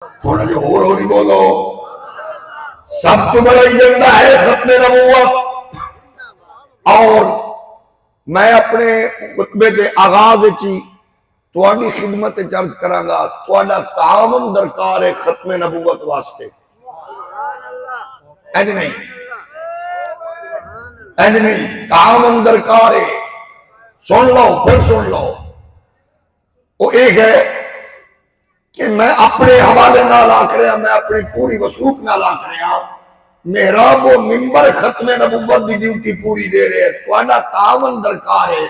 تھوڑا جو ہو نہیں بولو. سب تو بڑا ایجنڈا ہے ختم نبوت. اور میں اپنے خطبے کے آغاز چی تواڈی خدمت چرچ کراں گا. تواڈا تعاون درکار ہے ختم نبوت واسطے. اینج نہیں اینج نہیں تعاون درکار ہے. سن لو پھر سن لو. وہ ایک ہے کہ میں اپنے حوالے نال آکھ رہا, میں اپنی پوری وثوق نال آکھ رہا, محراب و منبر ختم نبوت دی ڈیوٹی پوری دے رہے. تواڈا تعاون درکار ہے.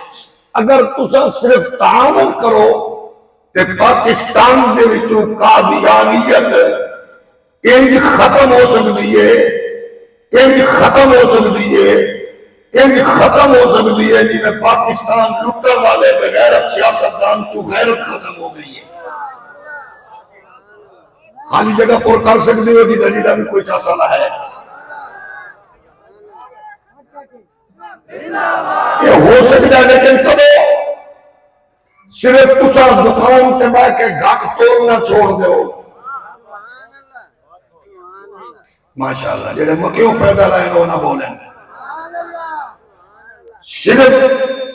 اگر تساں صرف تعاون کرو تے پاکستان دے وچوں قادیانیت انج ختم ہو سکتی ہے, انج ختم ہو سکتی ہے, انج ختم ہو سکتی ہے جی میں پاکستان لٹن والے بغیرت سیاستدان تو غیرت ختم ہو گئی ہے. خالی جگہ پر کر سکتے ہو کہ دلیلہ بھی کوئی چاسالہ ہے. یہ ہو سکتا ہے لیکن کبھی صرف تسا دکان تے بہ کے گھٹ توڑنا چھوڑ دو. ماشاءاللہ جڑے مکیوں پیدا لائے وہ نہ بولیں. صرف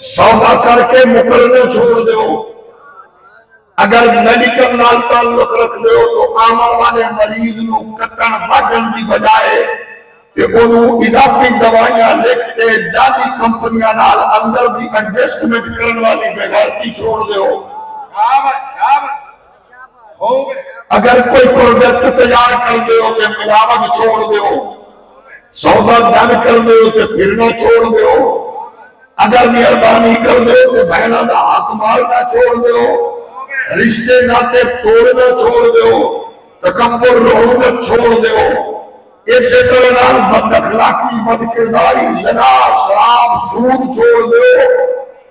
سودا کر کے مکرنے چھوڑ دو. اگر میڈیکل نال تعلق رکھ دو تو آمن والے مریض نو کٹن بڑھن دی بجائے کہ انہوں اضافی دوائیاں لکھتے جالی کمپنیاں نال اندر دی انڈسٹمنٹ کرن والی بغیرتی چھوڑ دو. اگر کوئی پروڈکٹ تیار کر دو کہ ملاوٹ چھوڑ دو, سودا دن کر دو کہ پھرنا چھوڑ دو, اگر مہربانی کر دو کہ بہنہ دا حق مارنا چھوڑ دو, رشتے ناتے توڑنا چھوڑ دو, تکبر رعوبت چھوڑ دو. اسے طرح بد اخلاقی, بد کرداری, زنا, شراب, سود چھوڑ دو.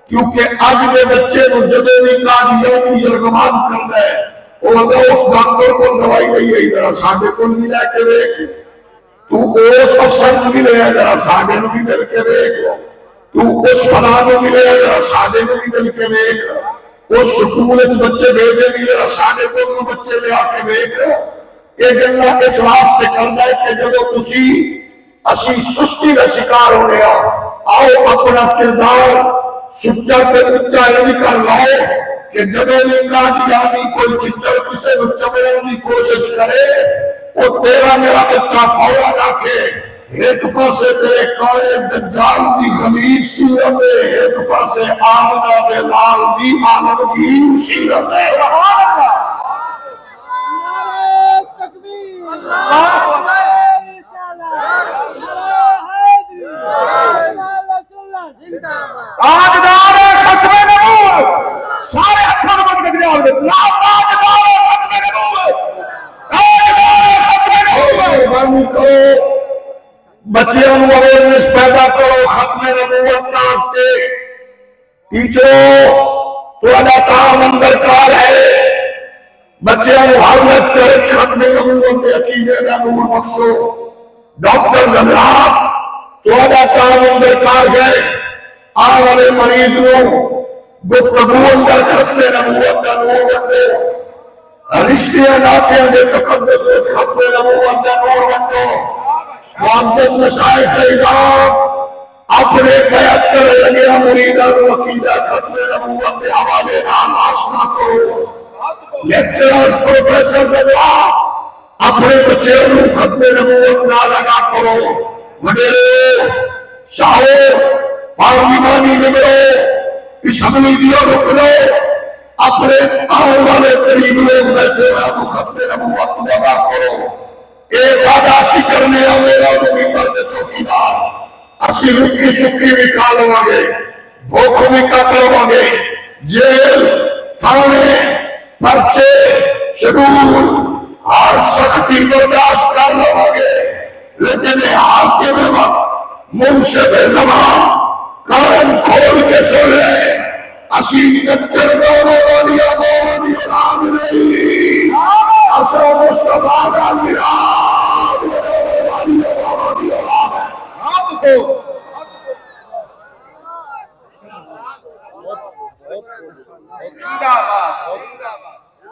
کیونکہ آج میں بچے نو جدے بھی قادیانی یرغمان کر دے وہ اگر اس ڈاکٹر کو دوائی نہیں ہے ذرا ساڑھے کو نہیں لے کے دیکھ, تو اس افسر کو بھی لے آئے ذرا ساڑھے کو بھی مل کے دیکھ, تو اس فلاں کو بھی لے آئے ذرا ساڑھے کو بھی مل کے دیکھ, اس سکول اس بچے بھیجے بھی ذرا ساڑھے کو بچے لے آ کے دیکھ. یہ گلہ اس واسطے کرنا ہے کہ جب تسی اسی سستی کا شکار ہو رہا, آؤ اپنا کردار سچا کے اچھا یہ کر لاؤ کہ جب قادیانی کوئی چچڑ کسے کو چمڑنے کی کوشش کرے وہ تیرا میرا بچہ فوراً آکے ایک پاسے تیرے کارے دجال دی غلیظ سیرت ہے, ایک پاسے آمنہ بلال دی عالمگیر سیرت ہے. تاجدار ختم نبوت سارے ہتھاں نوں بند کر جواب دے. تاجدار ختم نبوت, تاجدار ختم نبوت. مہربانی کرو بچیاں نوں اویئرنس پیدا کرو ختم نبوت واسطے. ٹیچروں تہاڈا تعاون درکار ہے. بچیاں نوں ہر لیکچر ختم نبوت دے عقیدے دا نور بخشو. ڈاکٹر حضرات تہاڈا تعاون درکار ہے. آنے والے مریض نوں گفتگو اندر ختم نبوت دا نور بخشو. رشتیاں ناتیاں دے تقدس ختم نبوت دا نور بخشو. معزز مشائخ اعظام اپنے بیعت کرنے لگے مریدان عقیدہ ختم نبوت کے حوالے نام آشنا کرو. لیکچرز پروفیسرز اپنے بچے نوں ختم نبوت نہ لگا کرو. وڈیرو شاہو پارلیمانی نگرو اسمبلی دیا رک لو, اپنے آنے والے قریب لوگ بیٹھے ہیں ختم نبوت لگا کرو. ایک وعدہ اسی کرنے آمیرا ممبر دے چوکیدار اسی رکھی سکھی بھی کھا لوں گے, بھوک بھی کٹ لوں گے, جیل تھانے پرچے شڈول ہر سختی برداشت کر لوں گے. لیکن حاکم وقت منصف زمان کان کھول کے سن لے اسی چچر دونوں والی آبادی نام نہیں اصل مصطفیٰ کا میراد والی آبادی نام ہے.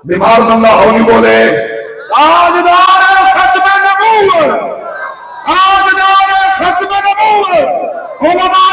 بیمار بندہ ہولی بولے تاجدار ختم نبوت، تاجدار ختم نبوت، علماء